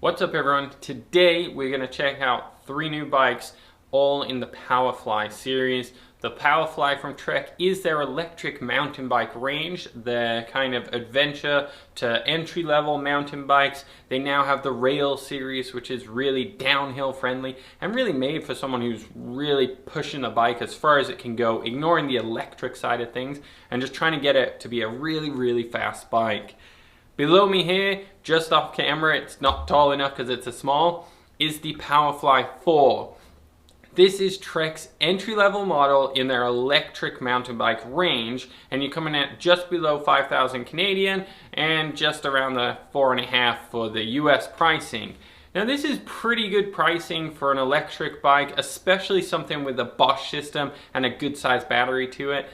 What's up everyone? Today we're going to check out 3 new bikes all in the Powerfly series. The Powerfly from Trek is their electric mountain bike range, their kind of adventure to entry-level mountain bikes. They now have the Rail series, which is really downhill friendly and really made for someone who's really pushing the bike as far as it can go, ignoring the electric side of things and just trying to get it to be a really fast bike. Below me here, just off camera, it's not tall enough because it's a small, is the Powerfly 4. This is Trek's entry-level model in their electric mountain bike range, and you're coming at just below 5,000 Canadian and just around the 4.5 for the US pricing. Now this is pretty good pricing for an electric bike, especially something with a Bosch system and a good sized battery to it.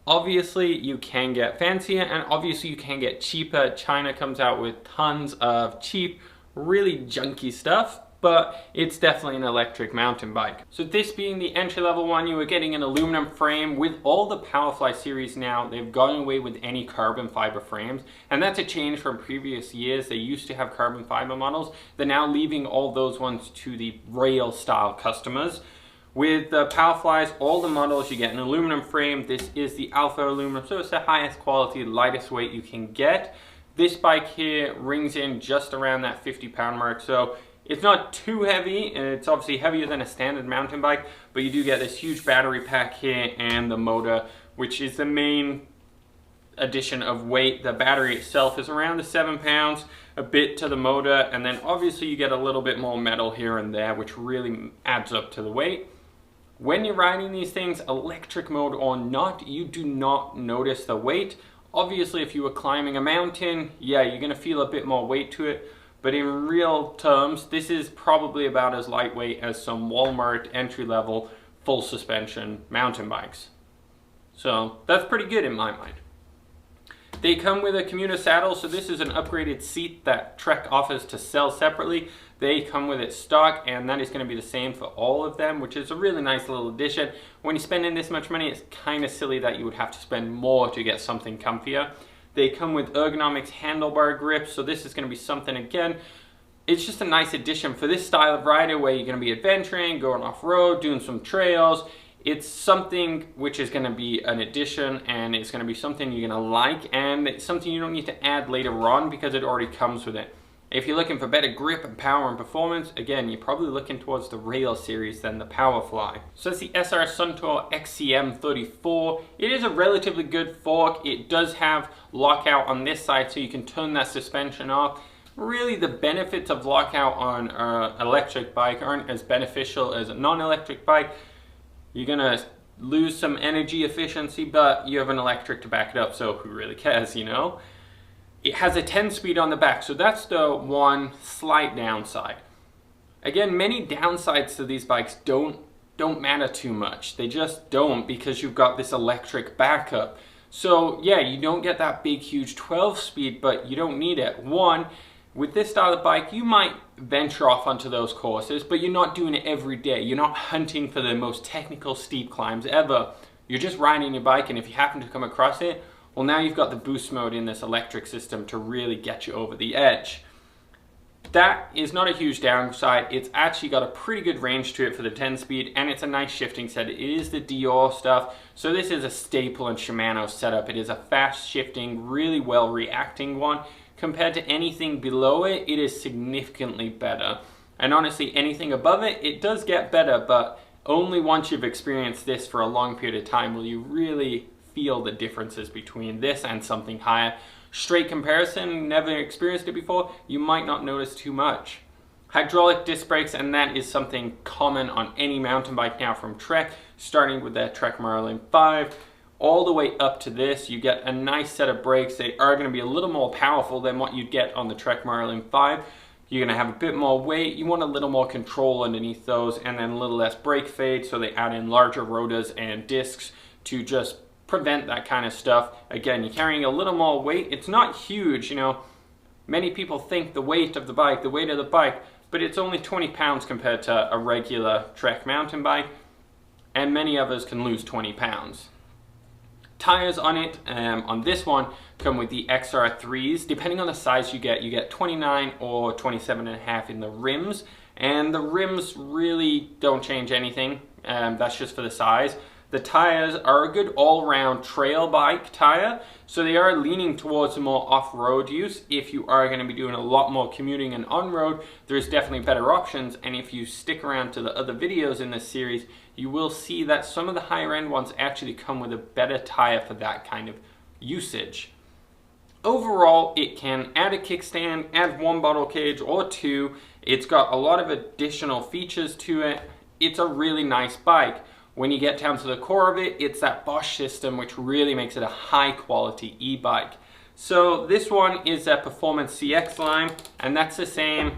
Obviously you can get fancier and obviously you can get cheaper. China comes out with tons of cheap, really junky stuff, but it's definitely an electric mountain bike. So this being the entry-level one, you are getting an aluminum frame. With all the Powerfly series now, they've gone away with any carbon fiber frames, and that's a change from previous years. They used to have carbon fiber models. They're now leaving all those ones to the Rail style customers. With the Powerflies, all the models, you get an aluminum frame. This is the Alpha aluminum, so it's the highest quality, lightest weight you can get. This bike here rings in just around that 50-pound mark, so it's not too heavy, and it's obviously heavier than a standard mountain bike, but you do get this huge battery pack here and the motor, which is the main addition of weight. The battery itself is around the 7 pounds, a bit to the motor, and then obviously you get a little bit more metal here and there, which really adds up to the weight. When you're riding these things, electric mode or not, you do not notice the weight. Obviously, if you were climbing a mountain, yeah, you're gonna feel a bit more weight to it. But in real terms, this is probably about as lightweight as some Walmart entry-level full suspension mountain bikes. So that's pretty good in my mind. They come with a commuter saddle, so this is an upgraded seat that Trek offers to sell separately. They come with it stock, and that is going to be the same for all of them, which is a really nice little addition. When you're spending this much money, it's kind of silly that you would have to spend more to get something comfier. They come with ergonomic handlebar grips, so this is going to be something, again, it's just a nice addition for this style of rider where you're going to be adventuring, going off-road, doing some trails. It's something which is going to be an addition, and it's going to be something you're going to like, and it's something you don't need to add later on because it already comes with it. If you're looking for better grip and power and performance, again, you're probably looking towards the Rail series than the Powerfly. So that's the SR Suntour XCM34. It is a relatively good fork. It does have lockout on this side, so you can turn that suspension off. Really, the benefits of lockout on an electric bike aren't as beneficial as a non-electric bike. You're gonna lose some energy efficiency, but you have an electric to back it up, so who really cares, you know? It has a 10-speed on the back, so that's the one slight downside. Again, many downsides to these bikes don't matter too much. They just don't, because you've got this electric backup. So yeah, you don't get that big, huge 12-speed, but you don't need it. One, with this style of bike, you might venture off onto those courses, but you're not doing it every day. You're not hunting for the most technical steep climbs ever. You're just riding your bike, and if you happen to come across it, well, now you've got the boost mode in this electric system to really get you over the edge. That is not a huge downside. It's actually got a pretty good range to it for the 10-speed, and it's a nice shifting set. It is the Dior stuff, so this is a staple in Shimano setup. It is a fast shifting, really well reacting one. Compared to anything below it, it is significantly better. And honestly, anything above it, it does get better, but only once you've experienced this for a long period of time will you really feel the differences between this and something higher. Straight comparison, never experienced it before, you might not notice too much. Hydraulic disc brakes, and that is something common on any mountain bike now from Trek, starting with that Trek Merlin 5. All the way up to this, you get a nice set of brakes. They are going to be a little more powerful than what you'd get on the Trek Merlin 5. You're going to have a bit more weight. You want a little more control underneath those, and then a little less brake fade, so they add in larger rotors and discs to just prevent that kind of stuff. Again, you're carrying a little more weight. It's not huge, you know. Many people think the weight of the bike, but it's only 20 pounds compared to a regular Trek mountain bike, and many of us can lose 20 pounds. Tires on it, on this one, come with the XR3s. Depending on the size you get 29 or 27.5 in the rims. And the rims really don't change anything. That's just for the size. The tires are a good all-round trail bike tire, so they are leaning towards a more off-road use. If you are going to be doing a lot more commuting and on-road, there's definitely better options, and if you stick around to the other videos in this series, you will see that some of the higher-end ones actually come with a better tire for that kind of usage. Overall, it can add a kickstand, add one bottle cage or two. It's got a lot of additional features to it. It's a really nice bike. When you get down to the core of it, it's that Bosch system which really makes it a high quality e-bike. So this one is a Performance CX line, and that's the same,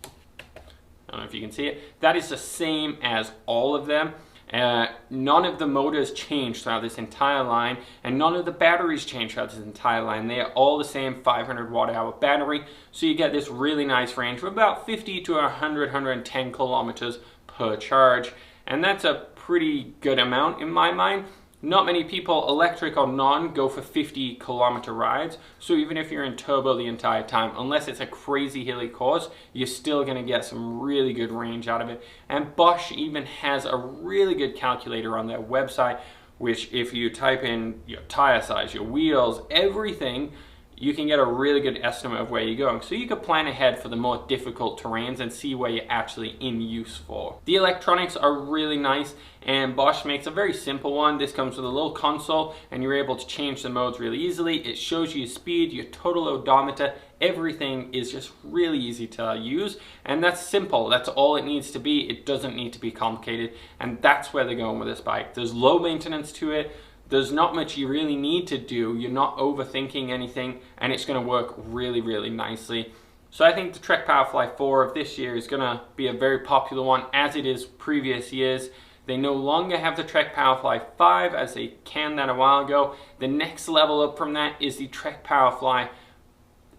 I don't know if you can see it, that is the same as all of them. None of the motors change throughout this entire line, and none of the batteries change throughout this entire line. They are all the same 500 watt hour battery, so you get this really nice range of about 50 to 110 kilometers per charge. And that's a pretty good amount in my mind. Not many people, electric or non, go for 50 kilometer rides. So even if you're in turbo the entire time, unless it's a crazy hilly course, you're still gonna get some really good range out of it. And Bosch even has a really good calculator on their website, which if you type in your tire size, your wheels, everything, you can get a really good estimate of where you're going. So you can plan ahead for the more difficult terrains and see where you're actually in use for. The electronics are really nice, and Bosch makes a very simple one. This comes with a little console, and you're able to change the modes really easily. It shows you your speed, your total odometer. Everything is just really easy to use, and that's simple. That's all it needs to be. It doesn't need to be complicated, and that's where they're going with this bike. There's low maintenance to it. There's not much you really need to do. You're not overthinking anything, and it's going to work really, really nicely. So I think the Trek Powerfly 4 of this year is going to be a very popular one, as it is previous years. They no longer have the Trek Powerfly 5 as they canned that a while ago. The next level up from that is the Trek Powerfly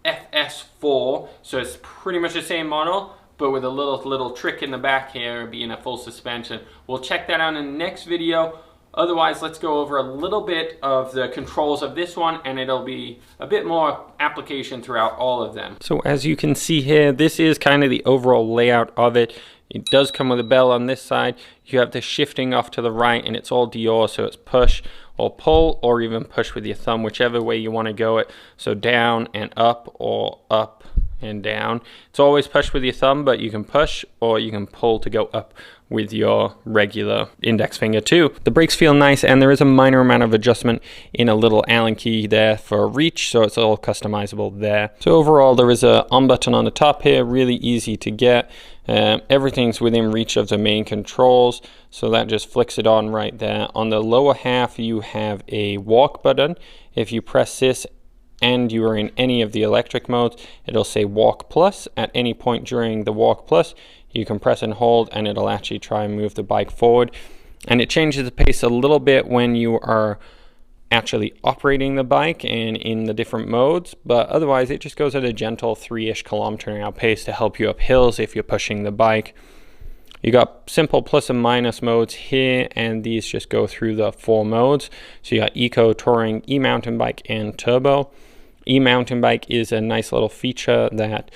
FS4. So it's pretty much the same model, but with a little trick in the back here, being a full suspension. We'll check that out in the next video. Otherwise, let's go over a little bit of the controls of this one, and it'll be a bit more application throughout all of them. So as you can see here, this is kind of the overall layout of it. It does come with a bell on this side. You have the shifting off to the right, and it's all Dior, so it's push or pull, or even push with your thumb, whichever way you want to go it. So down and up, or up and down. It's always push with your thumb, but you can push or you can pull to go up with your regular index finger too. The brakes feel nice, and there is a minor amount of adjustment in a little Allen key there for reach, so it's all customizable there. So overall, there is a on button on the top here, really easy to get. Everything's within reach of the main controls, so that just flicks it on right there. On the lower half, you have a walk button. If you press this and you are in any of the electric modes, it'll say walk plus. At any point during the walk plus, you can press and hold, and it'll actually try and move the bike forward. And it changes the pace a little bit when you are actually operating the bike and in the different modes, but otherwise it just goes at a gentle 3-ish km/h pace to help you up hills if you're pushing the bike. You got simple plus and minus modes here, and these just go through the 4 modes. So you got Eco, Touring, E-mountain bike, and Turbo. E-mountain bike is a nice little feature that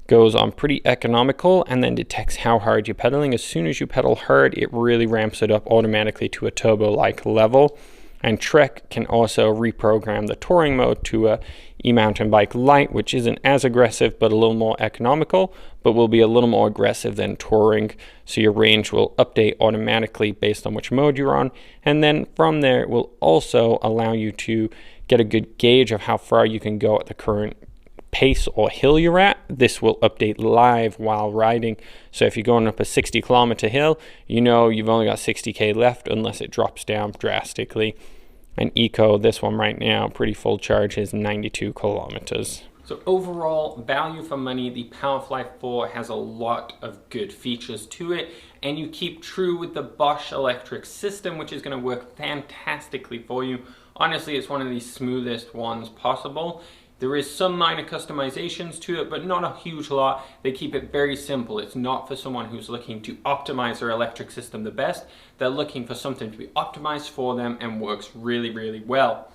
goes on pretty economical and then detects how hard you're pedaling. As soon as you pedal hard, it really ramps it up automatically to a turbo-like level. And Trek can also reprogram the touring mode to a e-mountain bike light, which isn't as aggressive but a little more economical, but will be a little more aggressive than touring. So your range will update automatically based on which mode you're on. And then from there, it will also allow you to get a good gauge of how far you can go at the current pace or hill you're at. This will update live while riding. So if you're going up a 60-kilometer hill, you know you've only got 60k left unless it drops down drastically. And Eco, this one right now, pretty full charge, is 92 kilometers. So overall, value for money, the Powerfly 4 has a lot of good features to it, and you keep true with the Bosch electric system, which is going to work fantastically for you. Honestly, it's one of the smoothest ones possible. There is some minor customizations to it, but not a huge lot. They keep it very simple. It's not for someone who's looking to optimize their electric system the best. They're looking for something to be optimized for them and works really, really well.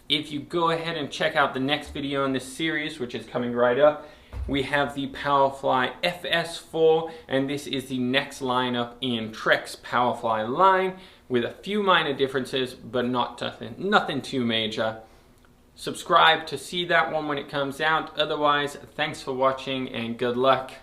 If you go ahead and check out the next video in this series, which is coming right up, we have the Powerfly FS4, and this is the next lineup in Trek's Powerfly line, with a few minor differences, but nothing too major. Subscribe to see that one when it comes out. Otherwise, thanks for watching and good luck.